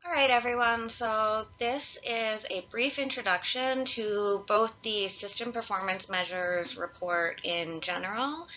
All right, everyone. So this is a brief introduction to both the System Performance Measures report in general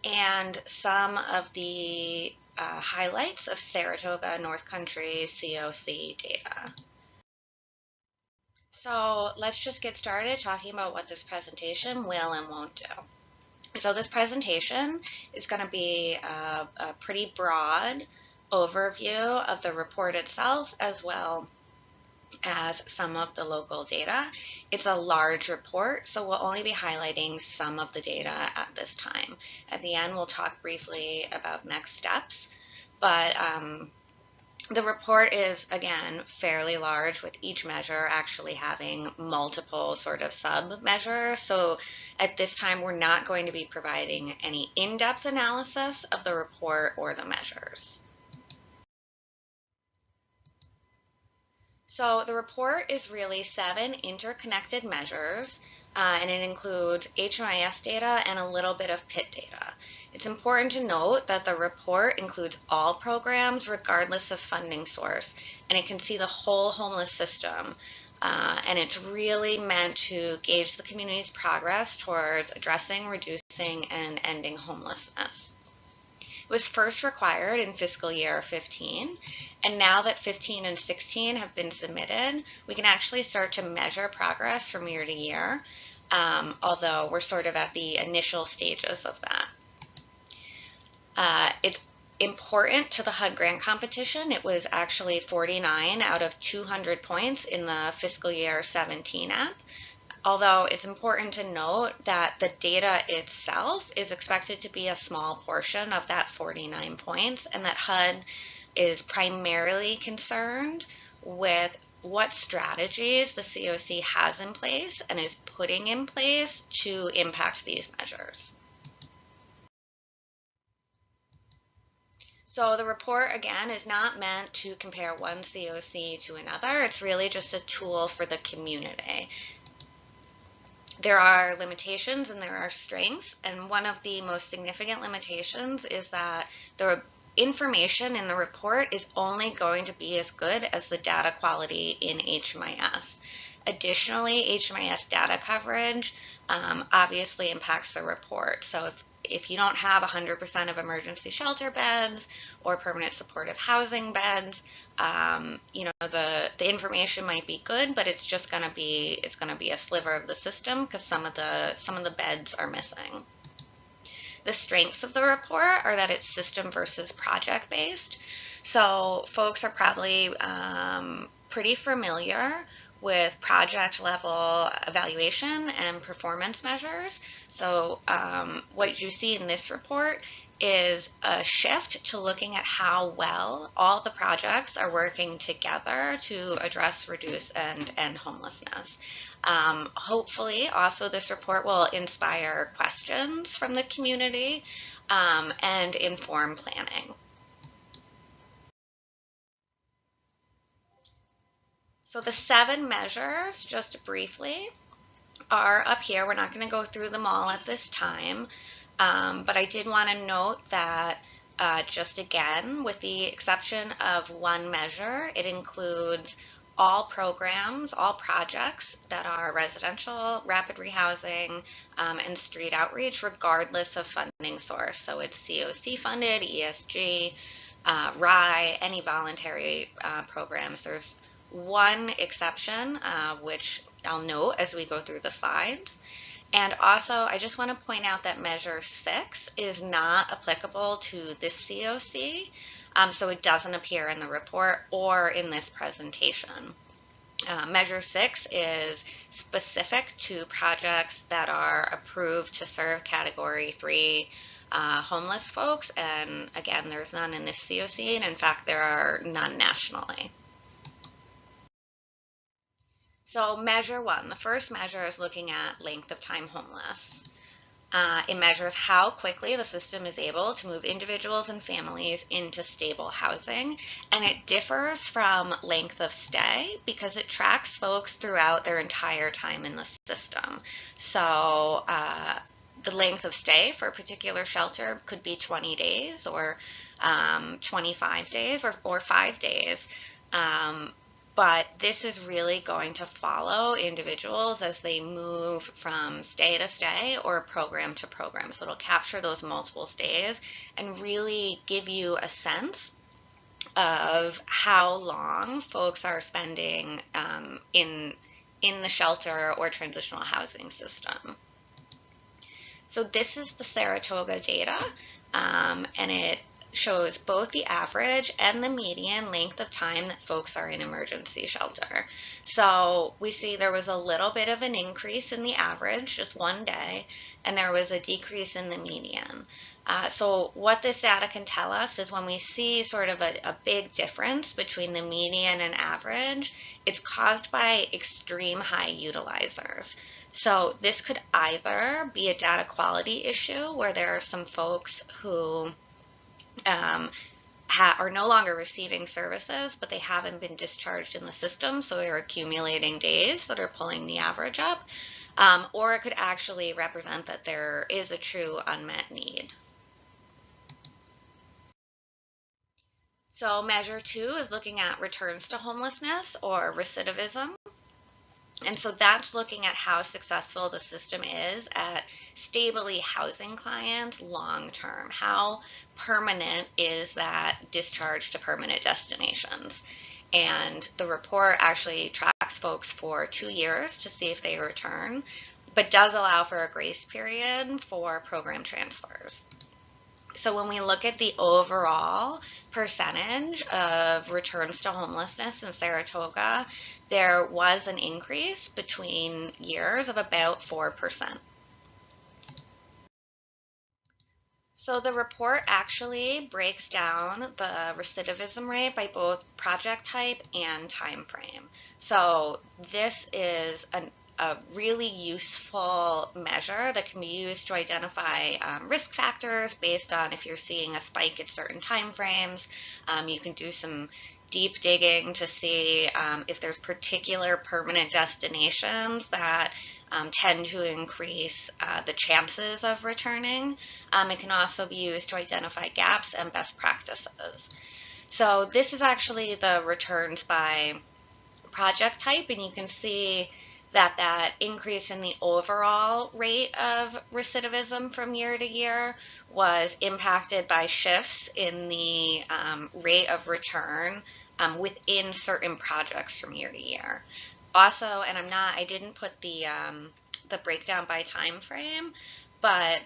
and some of the highlights of Saratoga North Country COC data. So let's just get started talking about what this presentation will and won't do. So this presentation is going to be a pretty broad overview of the report itself as well as some of the local data. It's a large report, so we'll only be highlighting some of the data at this time. At the end, we'll talk briefly about next steps, but the report is, again, fairly large, with each measure actually having multiple sort of sub-measures. So at this time, we're not going to be providing any in-depth analysis of the report or the measures. So the report is really 7 interconnected measures, and it includes HMIS data and a little bit of PIT data. It's important to note that the report includes all programs regardless of funding source, and it can see the whole homeless system. And it's really meant to gauge the community's progress towards addressing, reducing, and ending homelessness. It was first required in fiscal year 15, and now that 15 and 16 have been submitted, we can actually start to measure progress from year to year, although we're sort of at the initial stages of that. It's important to the HUD grant competition. It was actually 49 out of 200 points in the fiscal year 17 app. Although it's important to note that the data itself is expected to be a small portion of that 49 points, and that HUD is primarily concerned with what strategies the COC has in place and is putting in place to impact these measures. So the report, again, is not meant to compare one COC to another. It's really just a tool for the community. There are limitations and there are strengths, and one of the most significant limitations is that the information in the report is only going to be as good as the data quality in HMIS. Additionally, HMIS data coverage obviously impacts the report. So if you don't have 100% of emergency shelter beds or permanent supportive housing beds, the information might be good, but it's just going to be a sliver of the system because some of the beds are missing. The strengths of the report are that it's system versus project based. So folks are probably pretty familiar with project level evaluation and performance measures. So what you see in this report is a shift to looking at how well all the projects are working together to address, reduce, and end homelessness. Hopefully, also this report will inspire questions from the community and inform planning. So the 7 measures, just briefly, are up here. We're not going to go through them all at this time, but I did want to note that just again, with the exception of one measure, it includes all programs, all projects that are residential, rapid rehousing, and street outreach, regardless of funding source. So it's COC funded, ESG, RI, any voluntary programs. There's one exception, which I'll note as we go through the slides. And also, I just want to point out that Measure 6 is not applicable to this COC, so it doesn't appear in the report or in this presentation. Measure 6 is specific to projects that are approved to serve Category 3 homeless folks, and again, there's none in this COC, and in fact, there are none nationally. So Measure 1, the first measure is looking at length of time homeless. It measures how quickly the system is able to move individuals and families into stable housing, and it differs from length of stay because it tracks folks throughout their entire time in the system. So the length of stay for a particular shelter could be 20 days or 25 days or 5 days. But this is really going to follow individuals as they move from stay to stay or program to program. So it'll capture those multiple stays and really give you a sense of how long folks are spending in the shelter or transitional housing system. So this is the Saratoga data, and it shows both the average and the median length of time that folks are in emergency shelter. So we see there was a little bit of an increase in the average, just one day, and there was a decrease in the median. So what this data can tell us is when we see sort of a big difference between the median and average, it's caused by extreme high utilizers. So this could either be a data quality issue where there are some folks who are no longer receiving services, but they haven't been discharged in the system, so they're accumulating days that are pulling the average up, or it could actually represent that there is a true unmet need. So measure 2 is looking at returns to homelessness or recidivism. And so that's looking at how successful the system is at stably housing clients long term. How permanent is that discharge to permanent destinations? And the report actually tracks folks for 2 years to see if they return, but does allow for a grace period for program transfers. So when we look at the overall percentage of returns to homelessness in Saratoga, there was an increase between years of about 4%. So the report actually breaks down the recidivism rate by both project type and time frame. So this is a really useful measure that can be used to identify risk factors based on if you're seeing a spike at certain time frames. You can do some deep digging to see if there's particular permanent destinations that tend to increase the chances of returning. It can also be used to identify gaps and best practices. So this is actually the returns by project type, and you can see that increase in the overall rate of recidivism from year to year was impacted by shifts in the rate of return within certain projects from year to year. Also, and I didn't put the breakdown by time frame, but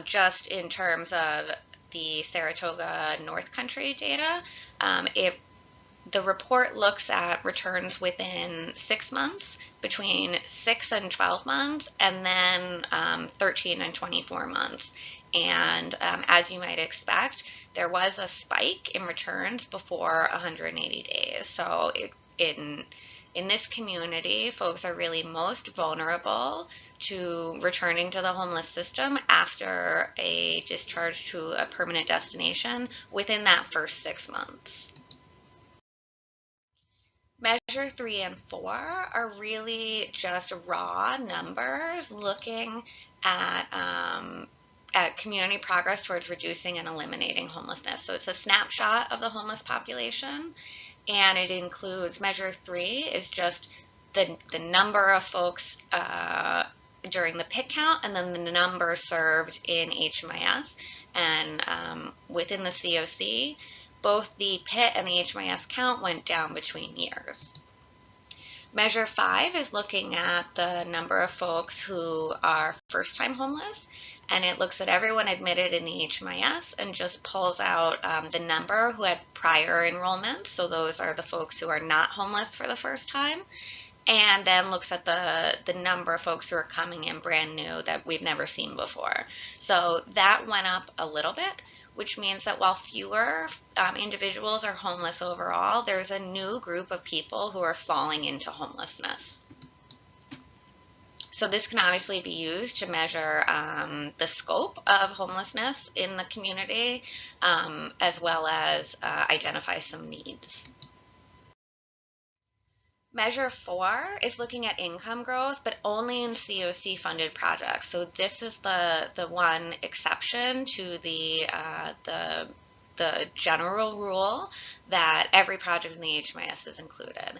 just in terms of the Saratoga North Country data, the report looks at returns within 6 months, between 6 and 12 months, and then 13 and 24 months. And as you might expect, there was a spike in returns before 180 days. So in this community, folks are really most vulnerable to returning to the homeless system after a discharge to a permanent destination within that first 6 months. Measure 3 and 4 are really just raw numbers looking at community progress towards reducing and eliminating homelessness. So it's a snapshot of the homeless population, and it includes measure 3 is just the number of folks during the PIT count, and then the number served in HMIS. And within the COC, both the PIT and the HMIS count went down between years. Measure 5 is looking at the number of folks who are first-time homeless, and it looks at everyone admitted in the HMIS and just pulls out the number who had prior enrollment. So those are the folks who are not homeless for the first time, and then looks at the number of folks who are coming in brand new that we've never seen before. So that went up a little bit, which means that while fewer individuals are homeless overall, there's a new group of people who are falling into homelessness. So this can obviously be used to measure the scope of homelessness in the community, as well as identify some needs. Measure 4 is looking at income growth, but only in COC funded projects. So this is the one exception to the the general rule that every project in the HMIS is included.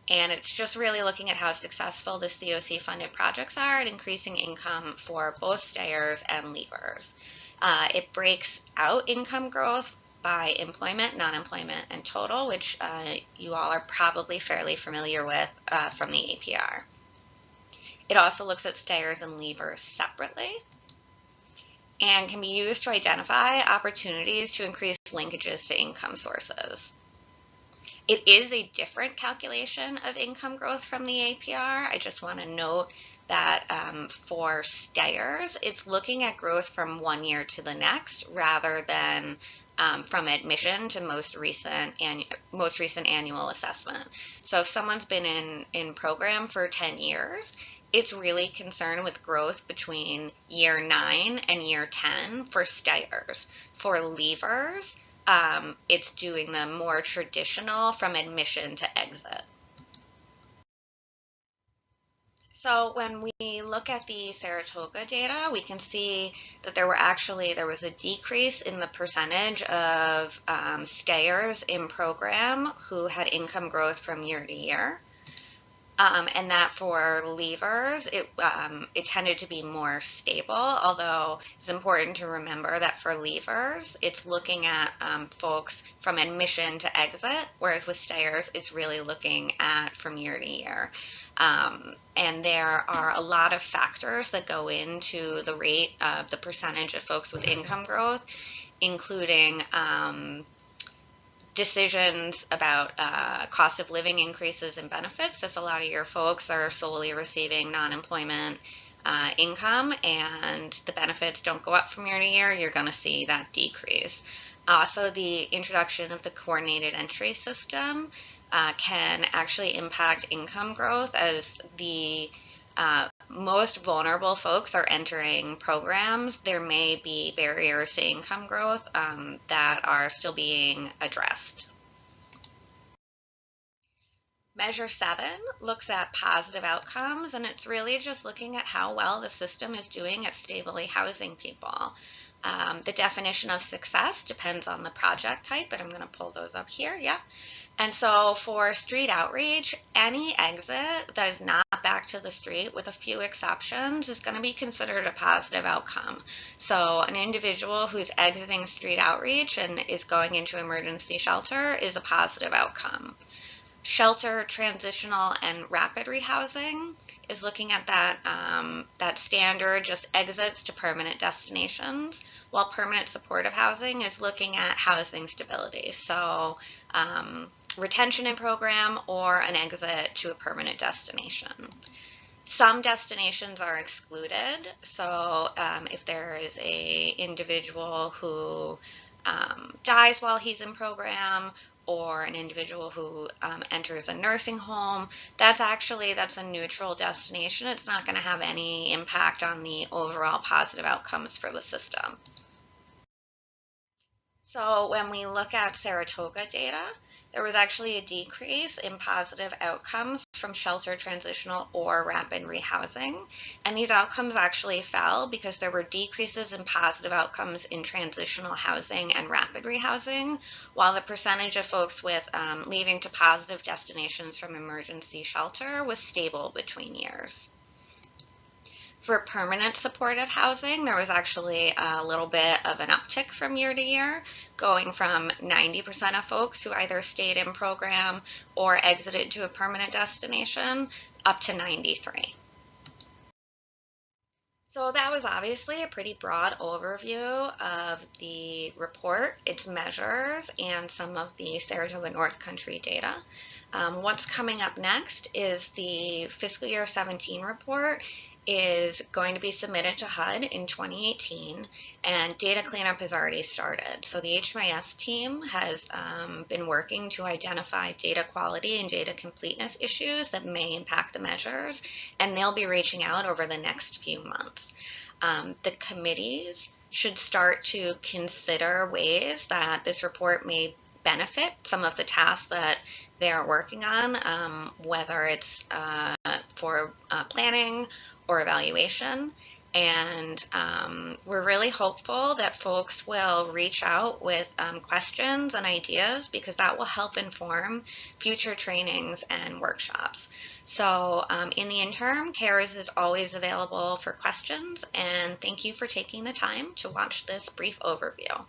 And it's just really looking at how successful the COC funded projects are at increasing income for both stayers and leavers. It breaks out income growth by employment, non-employment, and total, which you all are probably fairly familiar with from the APR. It also looks at stayers and leavers separately and can be used to identify opportunities to increase linkages to income sources. It is a different calculation of income growth from the APR. I just want to note that for stayers, it's looking at growth from one year to the next rather than from admission to most recent annual assessment. So if someone's been in program for 10 years, it's really concerned with growth between year 9 and year 10 for stayers. For leavers, it's doing the more traditional from admission to exit. So when we look at the Saratoga data, we can see that there was a decrease in the percentage of stayers in program who had income growth from year to year. And that for leavers, it tended to be more stable, although it's important to remember that for leavers, it's looking at folks from admission to exit, whereas with stayers, it's really looking at from year to year. And there are a lot of factors that go into the rate of the percentage of folks with income growth, including decisions about cost of living increases and benefits. If a lot of your folks are solely receiving non-employment income and the benefits don't go up from year to year, you're going to see that decrease. Also, the introduction of the coordinated entry system can actually impact income growth as the most vulnerable folks are entering programs. There may be barriers to income growth that are still being addressed. Measure 7 looks at positive outcomes, and it's really just looking at how well the system is doing at stably housing people. The definition of success depends on the project type, but I'm going to pull those up here. Yeah. And so for street outreach, any exit that is not back to the street, with a few exceptions, is going to be considered a positive outcome. So an individual who's exiting street outreach and is going into emergency shelter is a positive outcome. Shelter, transitional, and rapid rehousing is looking at that standard, just exits to permanent destinations, while permanent supportive housing is looking at housing stability. So retention in program or an exit to a permanent destination. Some destinations are excluded. So if there is a individual who dies while he's in program, or an individual who enters a nursing home, that's a neutral destination. It's not going to have any impact on the overall positive outcomes for the system. So when we look at Saratoga data, there was actually a decrease in positive outcomes from shelter, transitional, or rapid rehousing. And these outcomes actually fell because there were decreases in positive outcomes in transitional housing and rapid rehousing, while the percentage of folks with leaving to positive destinations from emergency shelter was stable between years. For permanent supportive housing, there was actually a little bit of an uptick from year to year, going from 90% of folks who either stayed in program or exited to a permanent destination up to 93%. So that was obviously a pretty broad overview of the report, its measures, and some of the Saratoga North Country data. What's coming up next is the fiscal year 17 report is going to be submitted to HUD in 2018, and data cleanup has already started. So the HMIS team has been working to identify data quality and data completeness issues that may impact the measures, and they'll be reaching out over the next few months. The committees should start to consider ways that this report may benefit some of the tasks that they're working on, whether it's for planning or evaluation. And we're really hopeful that folks will reach out with questions and ideas, because that will help inform future trainings and workshops. So in the interim, CARES is always available for questions, and thank you for taking the time to watch this brief overview.